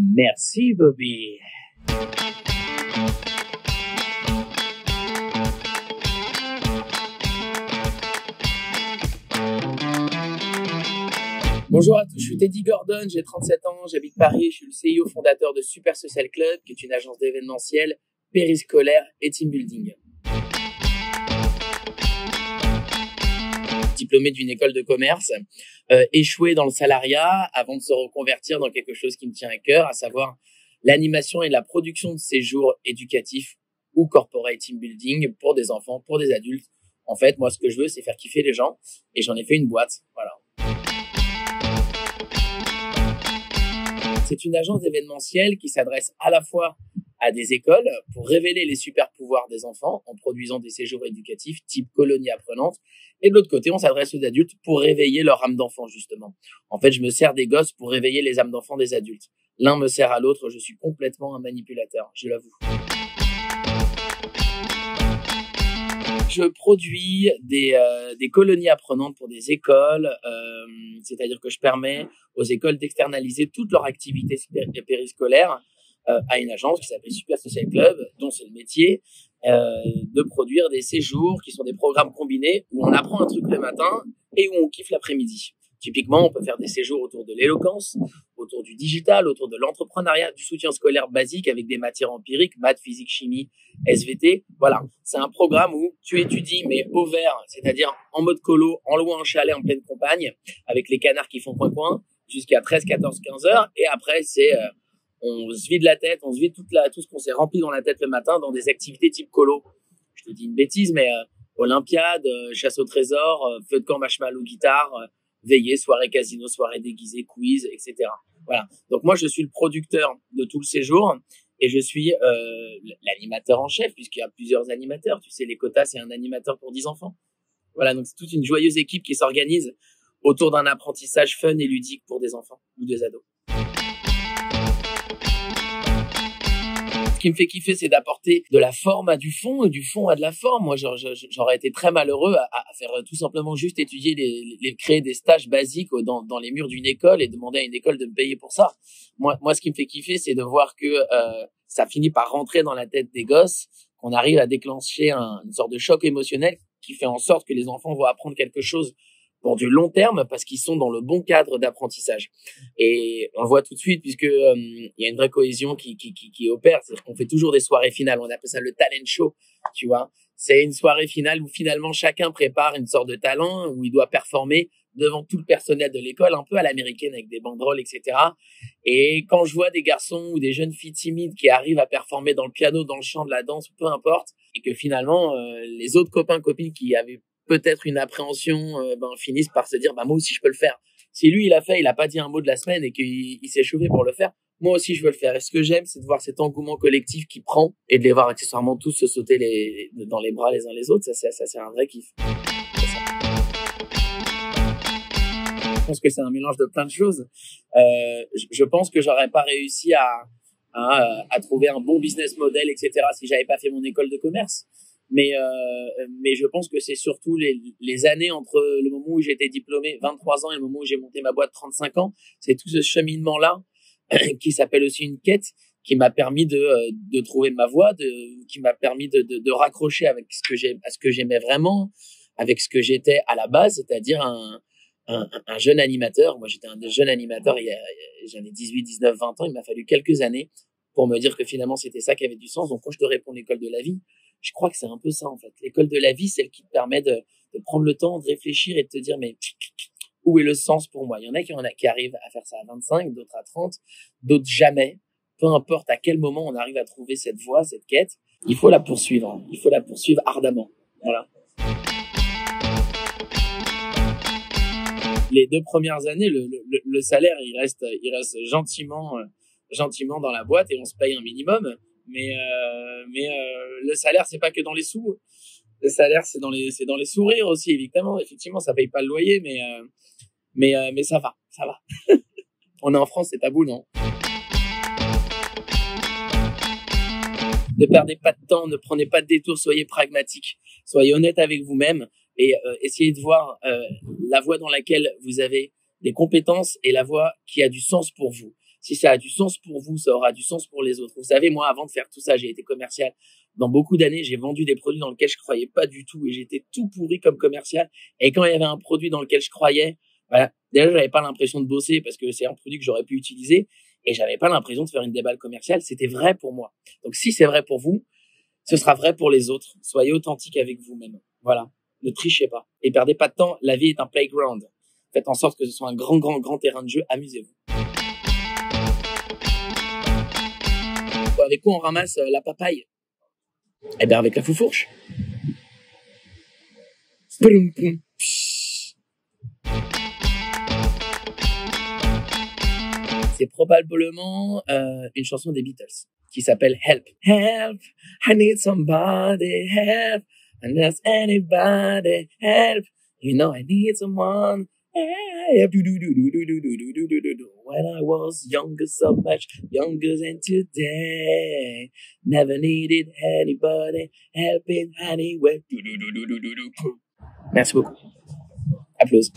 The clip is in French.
Merci, Bobby. Bonjour à tous, je suis Teddy Gordon, j'ai 37 ans, j'habite Paris, je suis le CEO fondateur de Super Social Club, qui est une agence d'événementiel, périscolaire et team building. Diplômé d'une école de commerce, échoué dans le salariat avant de se reconvertir dans quelque chose qui me tient à cœur, à savoir l'animation et la production de séjours éducatifs ou corporate team building pour des enfants, pour des adultes. En fait, moi, ce que je veux, c'est faire kiffer les gens et j'en ai fait une boîte. Voilà. C'est une agence d'événementiel qui s'adresse à la fois à des écoles pour révéler les super pouvoirs des enfants en produisant des séjours éducatifs type colonie apprenante. Et de l'autre côté, on s'adresse aux adultes pour réveiller leur âme d'enfant, justement. En fait, je me sers des gosses pour réveiller les âmes d'enfant des adultes. L'un me sert à l'autre, je suis complètement un manipulateur, je l'avoue. Je produis des colonies apprenantes pour des écoles, c'est-à-dire que je permets aux écoles d'externaliser toutes leurs activités périscolaires à une agence qui s'appelle Super Social Club, dont c'est le métier, de produire des séjours qui sont des programmes combinés où on apprend un truc le matin et où on kiffe l'après-midi. Typiquement, on peut faire des séjours autour de l'éloquence, autour du digital, autour de l'entrepreneuriat, du soutien scolaire basique avec des matières empiriques, maths, physique, chimie, SVT. Voilà, c'est un programme où tu étudies, mais au vert, c'est-à-dire en mode colo, en louant un chalet en pleine campagne, avec les canards qui font coin-coin, jusqu'à 13, 14, 15 heures. Et après, c'est on se vide la tête, on se vide tout ce qu'on s'est rempli dans la tête le matin dans des activités type colo. Je te dis une bêtise, mais Olympiade, chasse au trésor, feu de camp, marshmallow, guitare, veillée, soirée casino, soirée déguisée, quiz, etc. Voilà. Donc moi, je suis le producteur de tout le séjour et je suis l'animateur en chef puisqu'il y a plusieurs animateurs. Tu sais, les quotas, c'est un animateur pour 10 enfants. Voilà, donc c'est toute une joyeuse équipe qui s'organise autour d'un apprentissage fun et ludique pour des enfants ou des ados. Ce qui me fait kiffer, c'est d'apporter de la forme à du fond et du fond à de la forme. Moi, j'aurais été très malheureux à faire tout simplement juste étudier créer des stages basiques dans les murs d'une école et demander à une école de me payer pour ça. Moi, ce qui me fait kiffer, c'est de voir que ça finit par rentrer dans la tête des gosses, qu'on arrive à déclencher une sorte de choc émotionnel qui fait en sorte que les enfants vont apprendre quelque chose pour du long terme parce qu'ils sont dans le bon cadre d'apprentissage. Et on le voit tout de suite puisque il y a une vraie cohésion qui opère, c'est-à-dire qu'on fait toujours des soirées finales, on appelle ça le talent show, tu vois. C'est une soirée finale où finalement chacun prépare une sorte de talent où il doit performer devant tout le personnel de l'école, un peu à l'américaine avec des banderoles, etc. Et quand je vois des garçons ou des jeunes filles timides qui arrivent à performer dans le piano, dans le chant, de la danse, peu importe, et que finalement les autres copains-copines qui avaient peut-être une appréhension, finissent par se dire, moi aussi je peux le faire. Si lui il a fait, il a pas dit un mot de la semaine et qu'il s'est chauffé pour le faire, moi aussi je veux le faire. Et ce que j'aime, c'est de voir cet engouement collectif qui prend et de les voir accessoirement tous se sauter dans les bras les uns les autres. Ça c'est un vrai kiff. Je pense que c'est un mélange de plein de choses. Je pense que j'aurais pas réussi à trouver un bon business model, etc. si j'avais pas fait mon école de commerce. Mais je pense que c'est surtout les années entre le moment où j'étais diplômé, 23 ans, et le moment où j'ai monté ma boîte, 35 ans. C'est tout ce cheminement-là qui s'appelle aussi une quête, qui m'a permis de trouver ma voie, qui m'a permis de raccrocher avec ce que j'aimais vraiment, avec ce que j'étais à la base, c'est-à-dire un jeune animateur. Moi, j'étais un jeune animateur, j'en ai 18, 19, 20 ans. Il m'a fallu quelques années pour me dire que finalement, c'était ça qui avait du sens. Donc, quand je te réponds l'école de la vie, je crois que c'est un peu ça, en fait. L'école de la vie, celle qui te permet de prendre le temps, de réfléchir et de te dire, mais où est le sens pour moi? Il y en a qui arrivent à faire ça à 25, d'autres à 30, d'autres jamais. Peu importe à quel moment on arrive à trouver cette voie, cette quête, il faut la poursuivre. Il faut la poursuivre ardemment. Voilà. Les 2 premières années, le salaire, il reste gentiment dans la boîte et on se paye un minimum. Mais le salaire, c'est pas que dans les sous. Le salaire, c'est dans les sourires aussi, évidemment. Effectivement, ça paye pas le loyer, mais ça va. On est en France, c'est tabou, non? Ne perdez pas de temps, ne prenez pas de détour, soyez pragmatique, soyez honnête avec vous-même et essayez de voir la voie dans laquelle vous avez des compétences et la voie qui a du sens pour vous. Si ça a du sens pour vous, ça aura du sens pour les autres. Vous savez, moi, avant de faire tout ça, j'ai été commercial. Dans beaucoup d'années, j'ai vendu des produits dans lesquels je croyais pas du tout et j'étais tout pourri comme commercial. Et quand il y avait un produit dans lequel je croyais, voilà, déjà, j'avais pas l'impression de bosser parce que c'est un produit que j'aurais pu utiliser et j'avais pas l'impression de faire une déballe commerciale. C'était vrai pour moi. Donc, si c'est vrai pour vous, ce sera vrai pour les autres. Soyez authentique avec vous-même. Voilà. Ne trichez pas. Et perdez pas de temps. La vie est un playground. Faites en sorte que ce soit un grand terrain de jeu. Amusez-vous. Avec quoi on ramasse la papaye? Eh bien, avec la foufourche. C'est probablement une chanson des Beatles qui s'appelle Help. Help, I need somebody, help, and there's anybody, help, you know I need someone, help. When I was younger, so much younger than today, never needed anybody, helping anyway. Merci beaucoup. Applause.